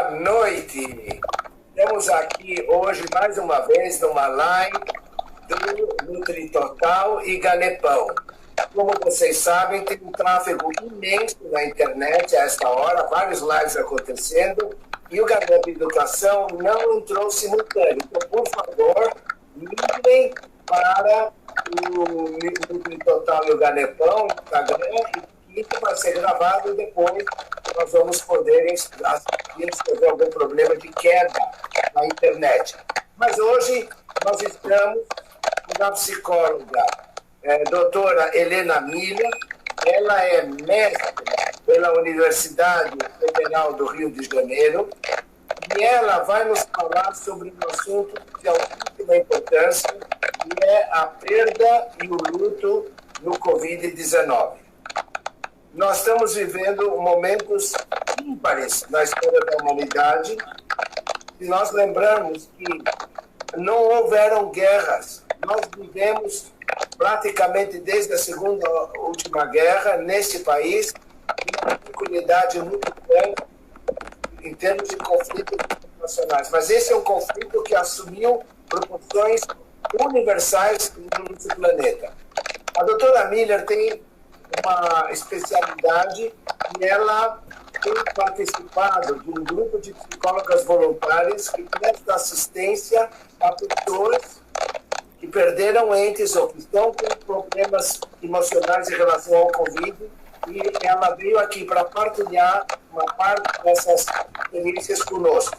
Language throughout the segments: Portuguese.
Boa noite. Estamos aqui hoje mais uma vez numa live do NutriTotal e Ganepão. Como vocês sabem, tem um tráfego imenso na internet a esta hora, vários lives acontecendo, e o Ganep Educação não entrou simultâneo. Então, por favor, migrem para o NutriTotal e o Ganepão, Instagram, e que vai ser gravado e depois nós vamos poder assistir se houver algum problema de queda na internet. Mas hoje nós estamos com a psicóloga, doutora Helena Miller. Ela é mestre pela Universidade Federal do Rio de Janeiro e ela vai nos falar sobre um assunto de altíssima importância, que é a perda e o luto no Covid-19. Nós estamos vivendo momentos ímpares na história da humanidade e nós lembramos que não houveram guerras. Nós vivemos praticamente desde a segunda última guerra neste país uma tranquilidade muito grande em termos de conflitos internacionais. Mas esse é um conflito que assumiu proporções universais nesse planeta. A doutora Miller tem uma especialidade e ela tem participado de um grupo de psicólogas voluntárias que presta assistência a pessoas que perderam entes ou que estão com problemas emocionais em relação ao Covid, e ela veio aqui para partilhar uma parte dessas experiências conosco.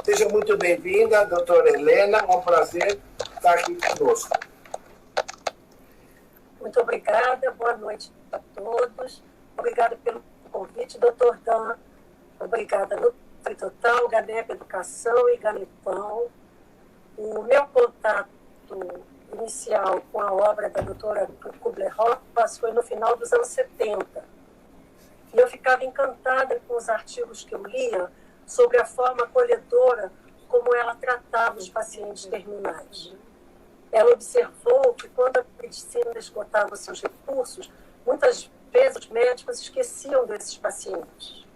Seja muito bem-vinda, doutora Helena, é um prazer estar aqui conosco. Muito obrigada, boa noite a todos. Obrigada pelo convite, doutor Dan. Obrigada, NutriTotal, Ganep Educação e Ganepão. O meu contato inicial com a obra da doutora Kubler-Ross foi no final dos anos 70. E eu ficava encantada com os artigos que eu lia sobre a forma acolhedora como ela tratava os pacientes terminais. Ela observou que quando a medicina esgotava seus recursos, muitas vezes os médicos esqueciam desses pacientes.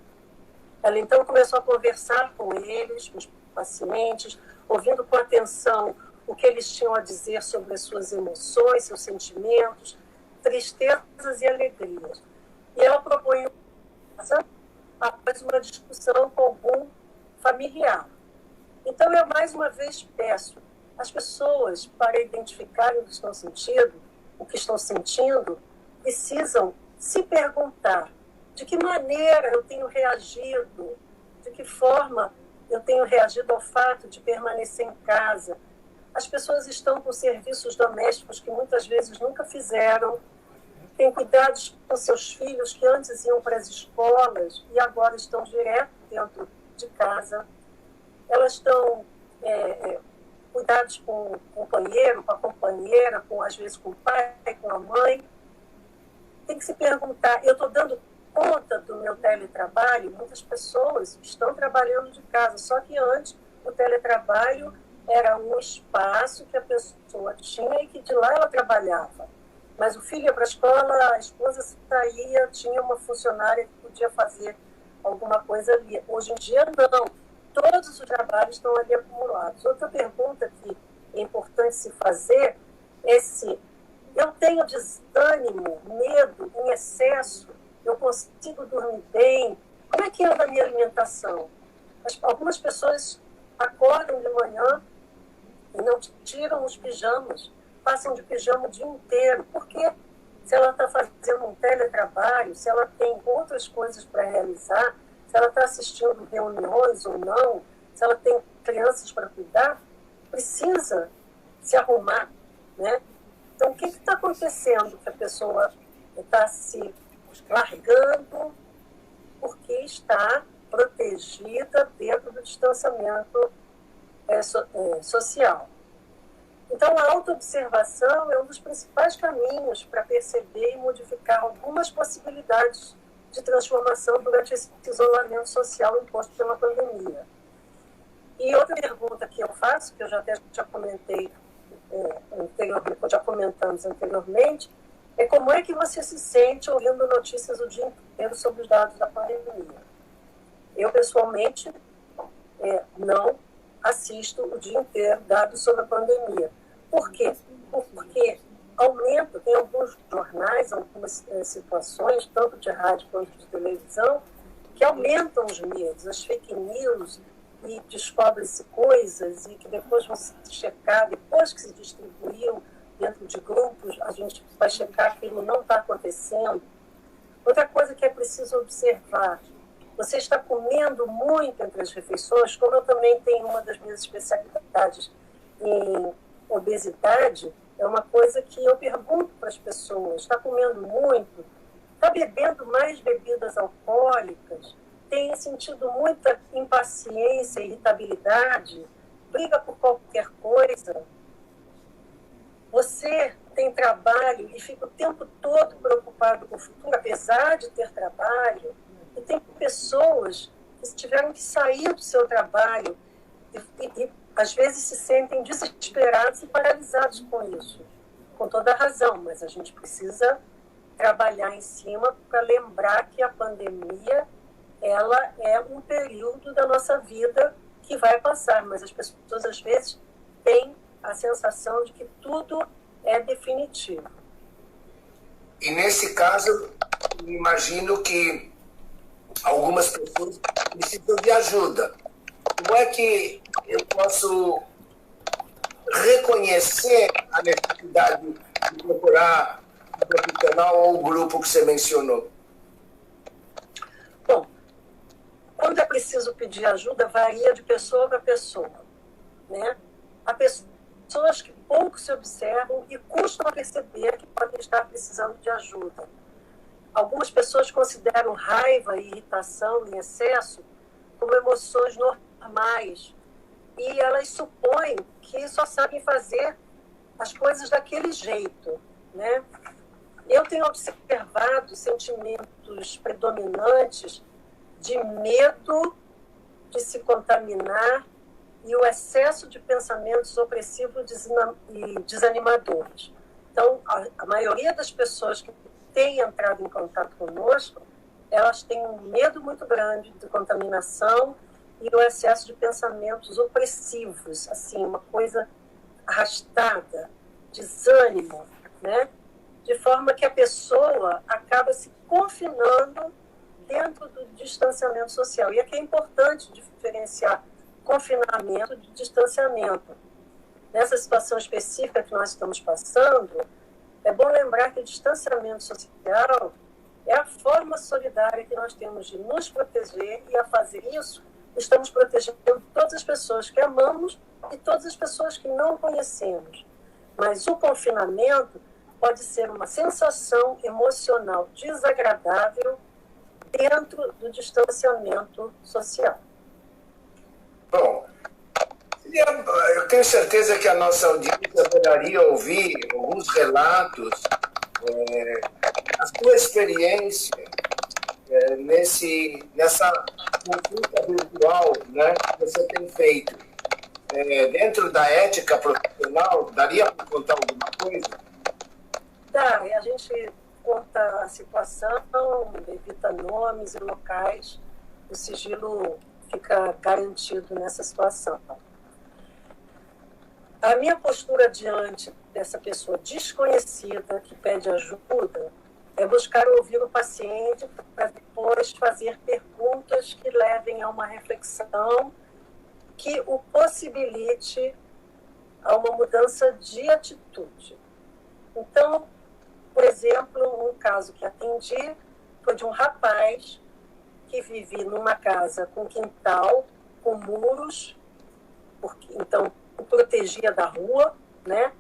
Ela então começou a conversar com eles, com os pacientes, ouvindo com atenção o que eles tinham a dizer sobre as suas emoções, seus sentimentos, tristezas e alegrias. E ela propõe após uma discussão com algum familiar. Então, eu mais uma vez peço as pessoas, para identificarem o que estão sentindo, precisam se perguntar de que maneira eu tenho reagido, de que forma eu tenho reagido ao fato de permanecer em casa. As pessoas estão com serviços domésticos que muitas vezes nunca fizeram, têm cuidados com seus filhos que antes iam para as escolas e agora estão direto dentro de casa. Elas estão cuidados com o companheiro, com a companheira, às vezes com o pai, com a mãe. Tem que se perguntar, eu estou dando conta do meu teletrabalho? Muitas pessoas estão trabalhando de casa, só que antes o teletrabalho era um espaço que a pessoa tinha e que de lá ela trabalhava. Mas o filho ia para a escola, a esposa saía, tinha uma funcionária que podia fazer alguma coisa ali. Hoje em dia, não. Todos os trabalhos estão ali acumulados. Outra pergunta que é importante se fazer é se eu tenho desânimo, medo em excesso, eu consigo dormir bem, como é que anda a minha alimentação? Algumas pessoas acordam de manhã e não tiram os pijamas, passam de pijama o dia inteiro. Por quê? Se ela está fazendo um teletrabalho, se ela tem outras coisas para realizar, se ela está assistindo reuniões ou não, se ela tem crianças para cuidar, precisa se arrumar, né? Então, o que está acontecendo que a pessoa está se largando porque está protegida dentro do distanciamento social? Então, a autoobservação é um dos principais caminhos para perceber e modificar algumas possibilidades de transformação durante esse isolamento social imposto pela pandemia. E outra pergunta que eu faço, que eu já comentei anteriormente, já comentamos anteriormente, é como é que você se sente ouvindo notícias o dia inteiro sobre os dados da pandemia? Eu, pessoalmente, não assisto o dia inteiro dados sobre a pandemia. Por quê? Porque aumenta, tem alguns jornais, algumas situações, tanto de rádio quanto de televisão, que aumentam os medos, as fake news, e descobre-se coisas e que depois vão se checar, depois que se distribuiu dentro de grupos, a gente vai checar que aquilo não está acontecendo. Outra coisa que é preciso observar, você está comendo muito entre as refeições, como eu também tenho uma das minhas especialidades em obesidade, é uma coisa que eu pergunto para as pessoas, está comendo muito, está bebendo mais bebidas alcoólicas, tem sentido muita impaciência, irritabilidade, briga por qualquer coisa. Você tem trabalho e fica o tempo todo preocupado com o futuro, apesar de ter trabalho, e tem pessoas que tiveram que sair do seu trabalho e às vezes se sentem desesperados e paralisados com isso, com toda a razão, mas a gente precisa trabalhar em cima para lembrar que a pandemia ela é um período da nossa vida que vai passar, mas as pessoas às vezes têm a sensação de que tudo é definitivo. E nesse caso, imagino que algumas pessoas precisam de ajuda. Como é que eu posso reconhecer a necessidade de procurar um profissional ou o grupo que você mencionou? Bom, quando é preciso pedir ajuda, varia de pessoa para pessoa, né? Há pessoas que pouco se observam e custam a perceber que podem estar precisando de ajuda. Algumas pessoas consideram raiva e irritação em excesso como emoções normais e elas supõem que só sabem fazer as coisas daquele jeito, né? Eu tenho observado sentimentos predominantes de medo de se contaminar e o excesso de pensamentos opressivos e desanimadores. Então, a maioria das pessoas que têm entrado em contato conosco, elas têm um medo muito grande de contaminação e o excesso de pensamentos opressivos, assim, uma coisa arrastada, desânimo, né? De forma que a pessoa acaba se confinando dentro do distanciamento social. E aqui é importante diferenciar confinamento de distanciamento. Nessa situação específica que nós estamos passando, é bom lembrar que o distanciamento social é a forma solidária que nós temos de nos proteger, e a fazer isso, estamos protegendo todas as pessoas que amamos e todas as pessoas que não conhecemos. Mas o confinamento pode ser uma sensação emocional desagradável dentro do distanciamento social. Bom, eu tenho certeza que a nossa audiência poderia ouvir alguns relatos, a sua experiência nessa consulta virtual, né, que você tem feito. Dentro da ética profissional, daria para contar alguma coisa? Dá, e a gente conta a situação, evita nomes e locais, o sigilo fica garantido nessa situação. A minha postura diante dessa pessoa desconhecida que pede ajuda é buscar ouvir o paciente para depois fazer perguntas que levem a uma reflexão que o possibilite a uma mudança de atitude. Então, por exemplo, um caso que atendi foi de um rapaz que vivia numa casa com quintal, com muros, então o protegia da rua, né?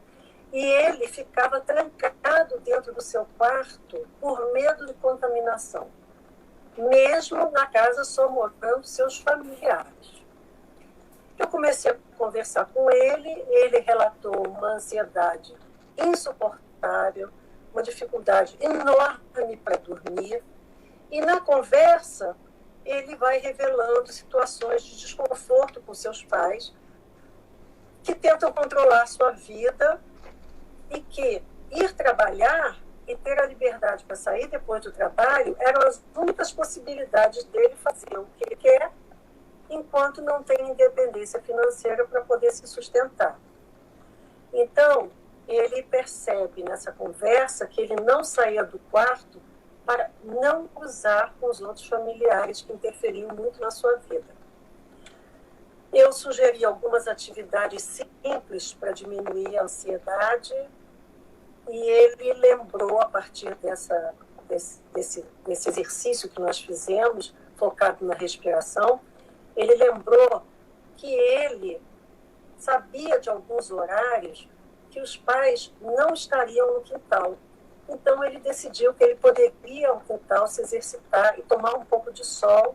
E ele ficava trancado dentro do seu quarto por medo de contaminação, mesmo na casa só morando seus familiares. Eu comecei a conversar com ele, ele relatou uma ansiedade insuportável, uma dificuldade enorme para dormir, e na conversa ele vai revelando situações de desconforto com seus pais, que tentam controlar sua vida e que ir trabalhar e ter a liberdade para sair depois do trabalho eram as únicas possibilidades dele fazer o que ele quer enquanto não tem independência financeira para poder se sustentar. Então, ele percebe nessa conversa que ele não saía do quarto para não cruzar com os outros familiares que interferiam muito na sua vida. Eu sugeri algumas atividades simples para diminuir a ansiedade e ele lembrou, a partir desse exercício que nós fizemos, focado na respiração, ele lembrou que ele sabia de alguns horários que os pais não estariam no quintal. Então, ele decidiu que ele poderia ao quintal se exercitar e tomar um pouco de sol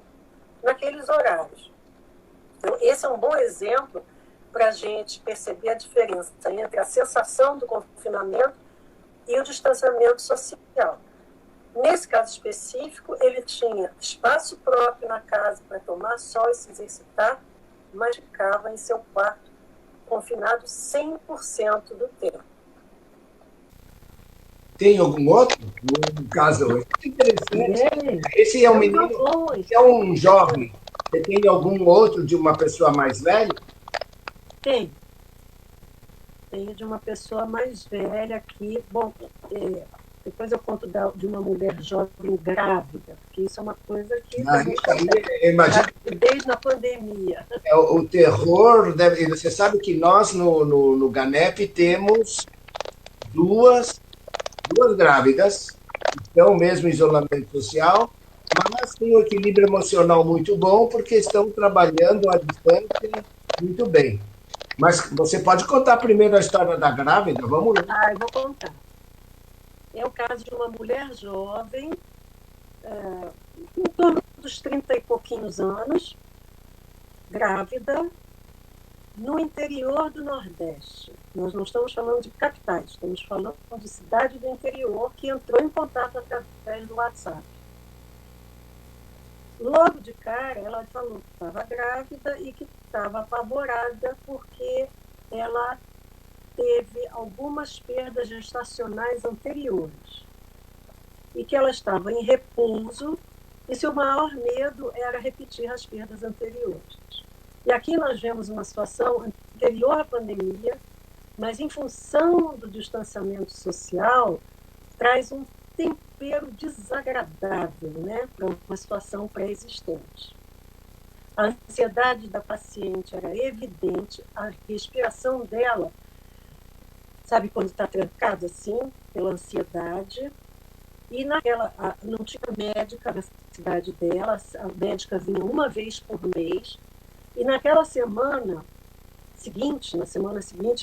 naqueles horários. Então, esse é um bom exemplo para a gente perceber a diferença entre a sensação do confinamento e o distanciamento social. Nesse caso específico, ele tinha espaço próprio na casa para tomar sol e se exercitar, mas ficava em seu quarto confinado 100% do tempo. Tem algum outro? Um caso interessante. Esse é um menino, é um jovem. Você tem algum outro de uma pessoa mais velha? Tem. Tenho de uma pessoa mais velha aqui. Bom, depois eu conto de uma mulher jovem grávida, porque isso é uma coisa que imagina, desde a pandemia. O terror, você sabe que nós no GANEP temos duas grávidas, que estão mesmo em isolamento social, mas têm um equilíbrio emocional muito bom, porque estão trabalhando à distância muito bem. Mas você pode contar primeiro a história da grávida? Vamos lá. Eu vou contar. É o caso de uma mulher jovem, em torno dos 30 e pouquinhos anos, grávida, no interior do Nordeste. Nós não estamos falando de capitais, estamos falando de cidade do interior que entrou em contato através do WhatsApp. Logo de cara, ela falou que estava grávida e que estava apavorada porque ela teve algumas perdas gestacionais anteriores e que ela estava em repouso e seu maior medo era repetir as perdas anteriores. E aqui nós vemos uma situação anterior à pandemia, mas em função do distanciamento social, traz um tempero desagradável, né, para uma situação pré-existente. A ansiedade da paciente era evidente, a respiração dela, sabe quando está trancada assim, pela ansiedade, e não tinha médica na cidade dela, a médica vinha uma vez por mês, e naquela semana seguinte,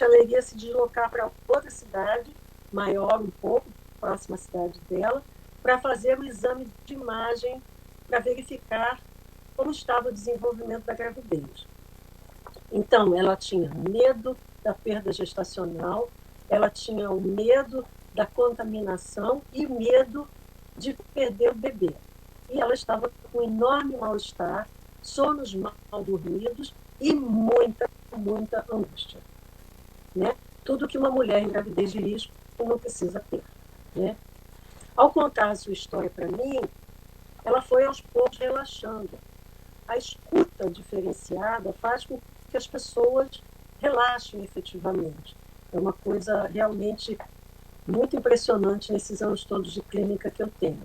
ela iria se deslocar para outra cidade, maior um pouco, próxima à cidade dela, para fazer um exame de imagem para verificar como estava o desenvolvimento da gravidez. Então, ela tinha medo da perda gestacional, ela tinha o medo da contaminação e medo de perder o bebê. E ela estava com enorme mal-estar, sonos mal dormidos e muita angústia. Né? Tudo que uma mulher em gravidez de risco não precisa ter. Né? Ao contar a sua história para mim, ela foi aos poucos relaxando. A escuta diferenciada faz com que as pessoas relaxem efetivamente. É uma coisa realmente muito impressionante nesses anos todos de clínica que eu tenho.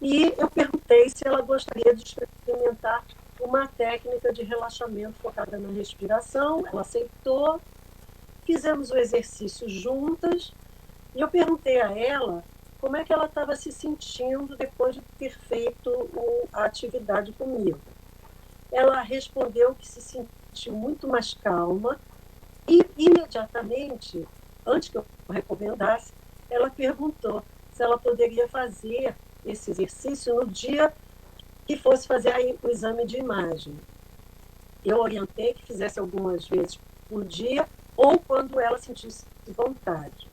E eu perguntei se ela gostaria de experimentar uma técnica de relaxamento focada na respiração. Ela aceitou, fizemos o exercício juntas e eu perguntei a ela como é que ela estava se sentindo depois de ter feito a atividade comigo. Ela respondeu que se sentiu muito mais calma e, imediatamente, antes que eu recomendasse, ela perguntou se ela poderia fazer esse exercício no dia que fosse fazer o exame de imagem. Eu orientei que fizesse algumas vezes por dia ou quando ela sentisse vontade.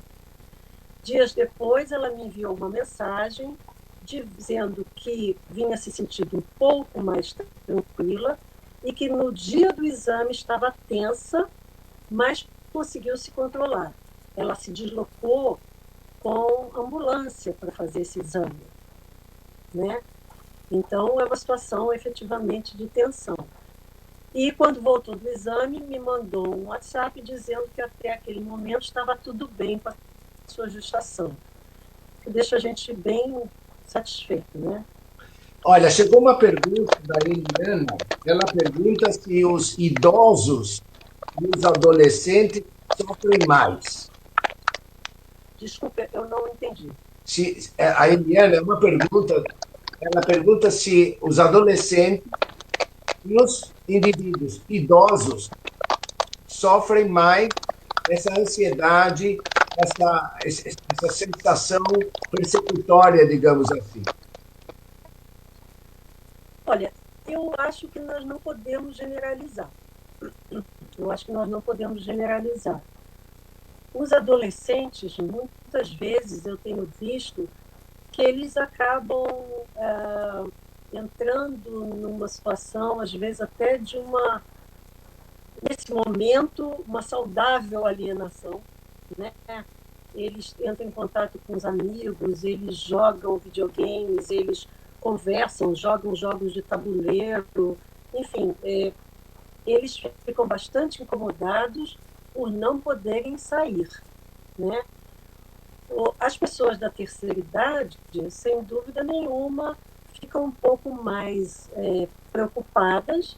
Dias depois, ela me enviou uma mensagem dizendo que vinha se sentindo um pouco mais tranquila e que no dia do exame estava tensa, mas conseguiu se controlar. Ela se deslocou com ambulância para fazer esse exame. Né? Então, é uma situação efetivamente de tensão. E quando voltou do exame, me mandou um WhatsApp dizendo que até aquele momento estava tudo bem com a sua gestação. Que deixa a gente bem satisfeito, né? Olha, chegou uma pergunta da Eliana. Ela pergunta se os idosos e os adolescentes sofrem mais. Desculpe, eu não entendi. A Eliana é uma pergunta, ela pergunta se os adolescentes e os indivíduos idosos sofrem mais essa ansiedade, essa sensação persecutória, digamos assim. Olha, eu acho que nós não podemos generalizar. Eu acho que nós não podemos generalizar. Os adolescentes, muitas vezes, eu tenho visto que eles acabam entrando numa situação, às vezes até de nesse momento, uma saudável alienação, né? Eles entram em contato com os amigos, eles jogam videogames, eles conversam, jogam jogos de tabuleiro, enfim, eles ficam bastante incomodados por não poderem sair, né? As pessoas da terceira idade, sem dúvida nenhuma, ficam um pouco mais preocupadas,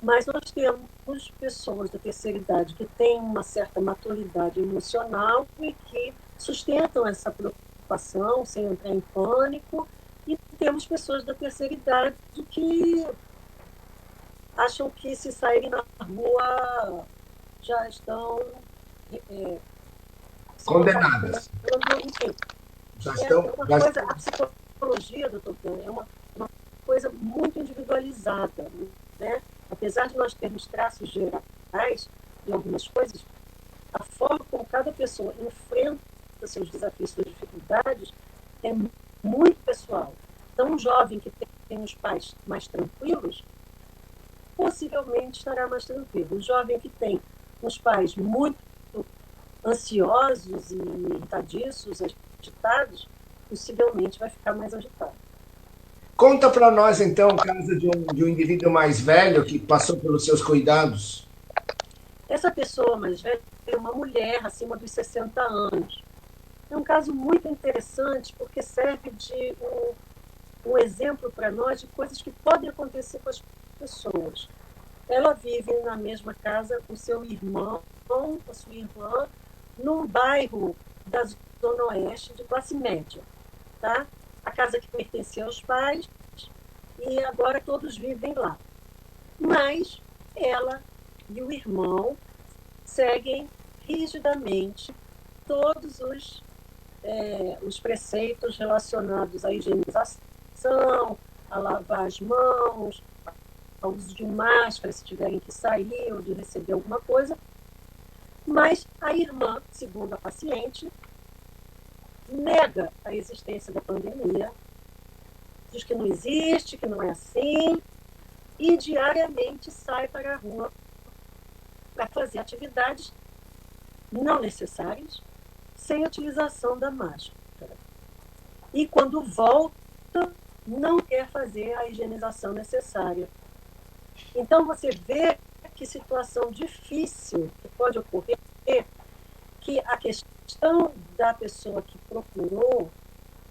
mas nós temos pessoas da terceira idade que têm uma certa maturidade emocional e que sustentam essa preocupação sem entrar em pânico, e temos pessoas da terceira idade que acham que se saírem na rua já estão condenadas. Enfim, Já estão. uma coisa, a psicologia, doutor, é uma coisa muito individualizada, né? Apesar de nós termos traços gerais de algumas coisas, a forma como cada pessoa enfrenta seus desafios, suas dificuldades, é muito pessoal. Então, um jovem que tem os pais mais tranquilos, possivelmente estará mais tranquilo. O jovem que tem os pais muito ansiosos e irritadiços, agitados, possivelmente vai ficar mais agitado. Conta para nós, então, o caso de um indivíduo mais velho que passou pelos seus cuidados. Essa pessoa mais velha é uma mulher acima dos 60 anos. É um caso muito interessante porque serve de um exemplo para nós de coisas que podem acontecer com as pessoas. Ela vive na mesma casa com seu irmão, com sua irmã, num bairro da Zona Oeste de classe média. Tá? A casa que pertencia aos pais, e agora todos vivem lá. Mas ela e o irmão seguem rigidamente todos os preceitos relacionados à higienização, a lavar as mãos, ao uso de máscara se tiverem que sair ou de receber alguma coisa. Mas a irmã, segundo a paciente, nega a existência da pandemia, diz que não existe, que não é assim, e diariamente sai para a rua para fazer atividades não necessárias, sem utilização da máscara. E quando volta, não quer fazer a higienização necessária. Então, você vê que situação difícil que pode ocorrer, que a questão da pessoa que procurou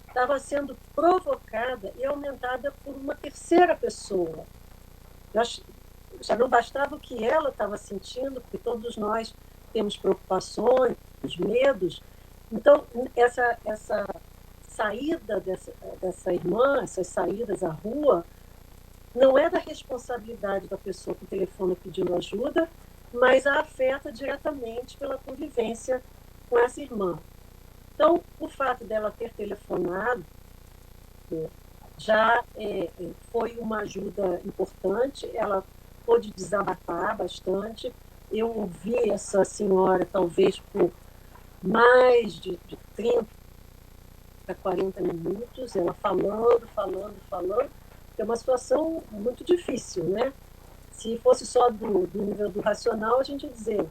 estava sendo provocada e aumentada por uma terceira pessoa. Já não bastava o que ela estava sentindo, porque todos nós temos preocupações, medos. Então, essa saída dessa irmã, essas saídas à rua, não é da responsabilidade da pessoa que telefona pedindo ajuda, mas a afeta diretamente pela convivência com essa irmã. Então, o fato dela ter telefonado já foi uma ajuda importante, ela pôde desabafar bastante. Eu ouvi essa senhora, talvez por mais de 30 a 40 minutos, ela falando. É uma situação muito difícil, né? Se fosse só do nível do racional, a gente ia dizer,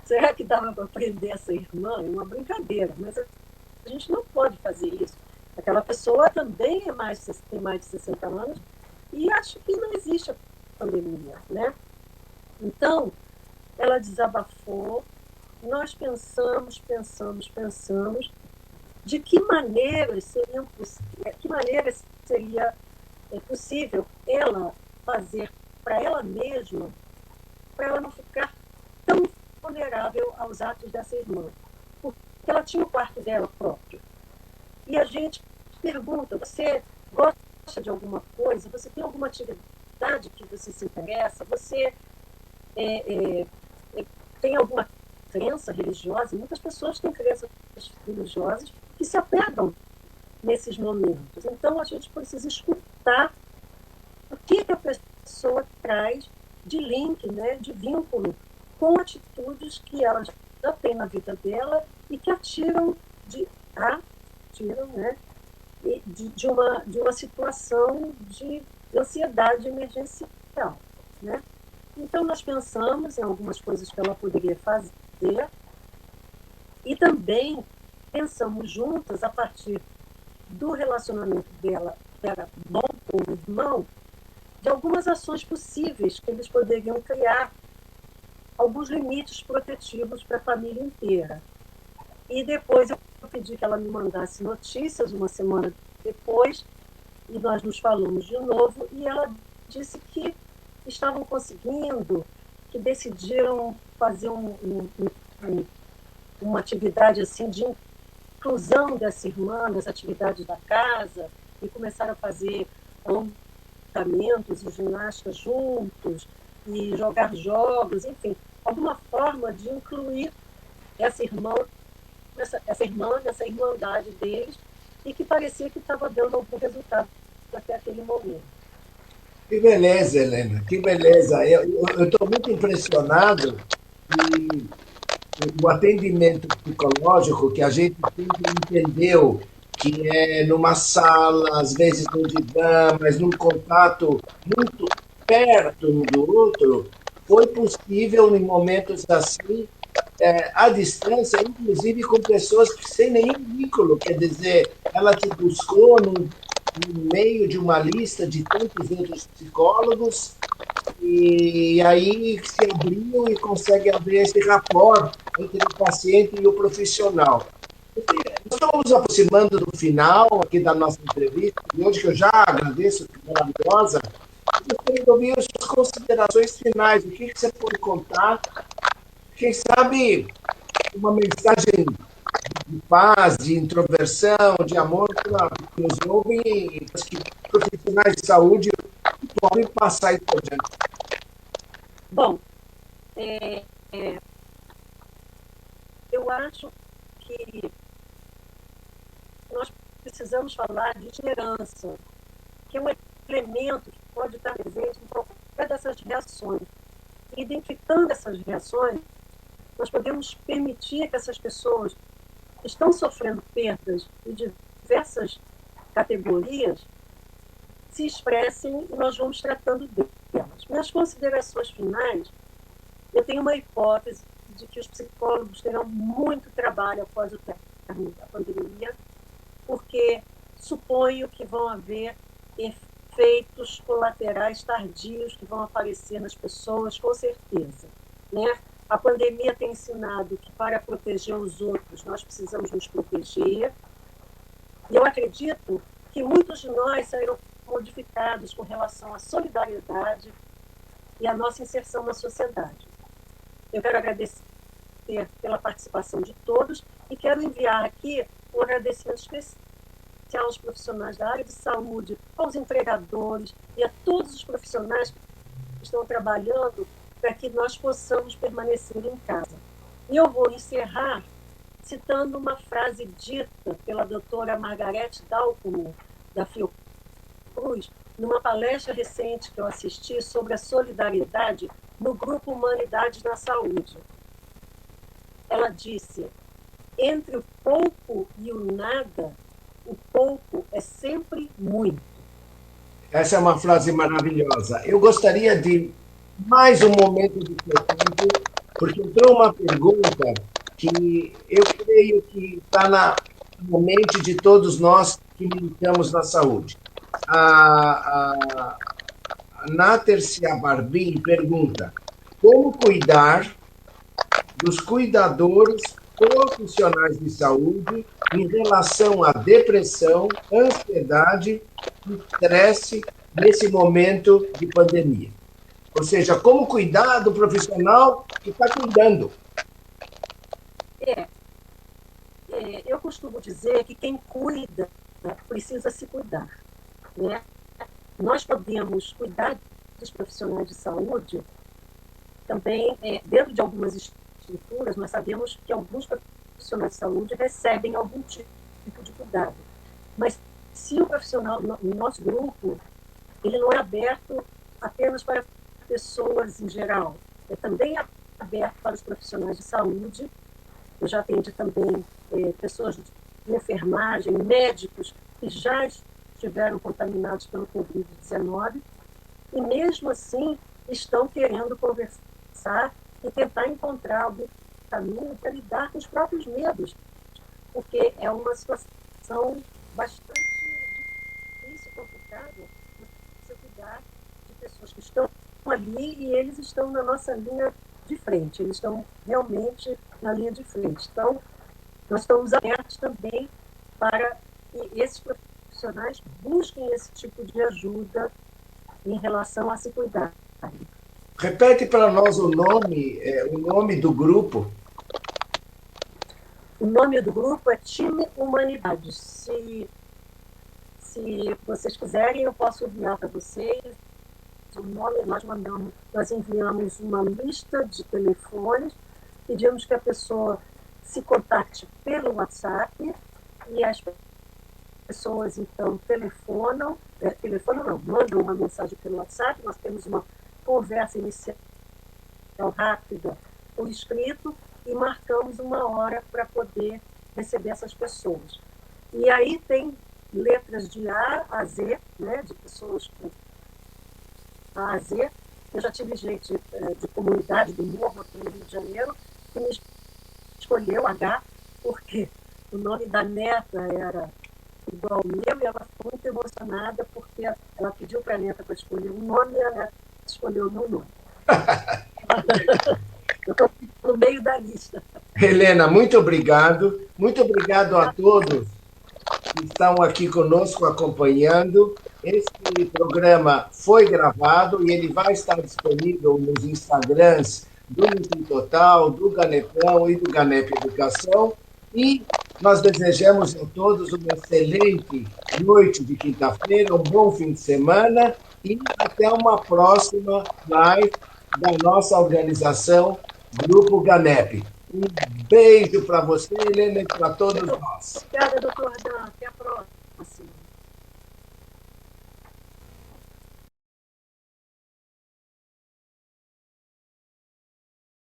será que dava para prender essa irmã? É uma brincadeira, mas a gente não pode fazer isso. Aquela pessoa também tem mais de 60 anos e acho que não existe pandemia, né? Então, ela desabafou, nós pensamos de que maneira seria possível ela fazer para ela mesma, para ela não ficar tão vulnerável aos atos dessa irmã. Porque ela tinha o quarto dela próprio. E a gente pergunta, você gosta de alguma coisa? Você tem alguma atividade que você se interessa? Você tem alguma crença religiosa? Muitas pessoas têm crenças religiosas que se apegam nesses momentos. Então, a gente precisa escutar o que a pessoa traz de link, né, de vínculo com atitudes que ela já tem na vida dela e que a tiram, né, de uma situação de ansiedade emergencial, né? Então, nós pensamos em algumas coisas que ela poderia fazer e também pensamos juntas, a partir do relacionamento dela, que era bom com o irmão, de algumas ações possíveis que eles poderiam criar, alguns limites protetivos para a família inteira. E depois eu pedi que ela me mandasse notícias uma semana depois, e nós nos falamos de novo, e ela disse que estavam conseguindo, que decidiram fazer uma atividade assim de inclusão dessa irmã nas atividades da casa, e começaram a fazer alongamentos e ginástica juntos, e jogar jogos, enfim, alguma forma de incluir essa irmandade deles, e que parecia que estava dando algum resultado até aquele momento. Que beleza, Helena, que beleza. Eu estou muito impressionado e o atendimento psicológico que a gente sempre entendeu que é numa sala, às vezes no divã, mas num contato muito perto um do outro, foi possível em momentos assim, à distância, inclusive com pessoas sem nenhum vínculo, quer dizer, ela te buscou no meio de uma lista de tantos outros psicólogos e aí se abriu e consegue abrir esse rapport entre o paciente e o profissional. Nós estamos nos aproximando do final aqui da nossa entrevista, e hoje que eu já agradeço, que maravilhosa, eu gostaria de ouvir as suas considerações finais, o que você pode contar, quem sabe uma mensagem de paz, de introversão, de amor para que nos ouvem e para que profissionais de saúde podem passar isso adiante. Bom, eu acho que nós precisamos falar de esperança, que é um elemento que pode estar presente em qualquer dessas reações. Identificando essas reações, nós podemos permitir que essas pessoas que estão sofrendo perdas de diversas categorias se expressem e nós vamos tratando delas. Nas considerações finais, eu tenho uma hipótese de que os psicólogos terão muito trabalho após o término da pandemia, porque suponho que vão haver efeitos colaterais tardios que vão aparecer nas pessoas, com certeza, né? A pandemia tem ensinado que para proteger os outros nós precisamos nos proteger. E eu acredito que muitos de nós saíram modificados com relação à solidariedade e à nossa inserção na sociedade. Eu quero agradecer pela participação de todos e quero enviar aqui um agradecimento especial aos profissionais da área de saúde, aos empregadores e a todos os profissionais que estão trabalhando para que nós possamos permanecer em casa. E eu vou encerrar citando uma frase dita pela doutora Margarete Dalcomo, da Fiocruz, numa palestra recente que eu assisti sobre a solidariedade no Grupo Humanidades na Saúde. Ela disse: entre o pouco e o nada, o pouco é sempre muito. Essa é uma frase maravilhosa. Eu gostaria de mais um momento de seu tempo, porque entrou uma pergunta que eu creio que está na mente de todos nós que militamos na saúde. A Nátercia Barbim pergunta: como cuidar dos cuidadores profissionais de saúde em relação à depressão, ansiedade e estresse nesse momento de pandemia? Ou seja, como cuidar do profissional que está cuidando? Eu costumo dizer que quem cuida precisa se cuidar, né? Nós podemos cuidar dos profissionais de saúde também, dentro de algumas estruturas, nós sabemos que alguns profissionais de saúde recebem algum tipo de cuidado. Mas se o profissional, no nosso grupo, ele não é aberto apenas para pessoas em geral, é também aberto para os profissionais de saúde. Eu já atendi também pessoas de enfermagem, médicos que já estiveram contaminados pelo Covid-19 e mesmo assim estão querendo conversar e tentar encontrar algum caminho para lidar com os próprios medos, porque é uma situação bastante difícil, complicada, você cuidar de pessoas que estão ali e eles estão na nossa linha de frente, eles estão realmente na linha de frente. Então, nós estamos abertos também para que esses profissionais busquem esse tipo de ajuda em relação a se cuidar. Repete para nós o nome do grupo. O nome do grupo é Time Humanidades. Se vocês quiserem, eu posso enviar para vocês o nome. Nós enviamos uma lista de telefones, pedimos que a pessoa se contacte pelo WhatsApp e as pessoas, então, mandam uma mensagem pelo WhatsApp, nós temos uma conversa inicial rápida por escrito e marcamos uma hora para poder receber essas pessoas. E aí tem letras de A a Z, né, de pessoas com A a Z. Eu já tive gente de comunidade do Morro aqui no Rio de Janeiro que me escolheu H, porque o nome da neta era igual ao meu, e ela ficou muito emocionada porque ela pediu para a neta para escolher um nome e a neta escolheu o meu nome. Eu estou no meio da lista. Helena, muito obrigado. Muito obrigado a todos que estão aqui conosco acompanhando. Esse programa foi gravado e ele vai estar disponível nos Instagrams do Nutri Total, do Ganepão e do Ganep Educação. E nós desejamos a todos uma excelente noite de quinta-feira, um bom fim de semana e até uma próxima live da nossa organização Grupo Ganep. Um beijo para você, Helena, e para todos nós. Obrigada, doutor Dan.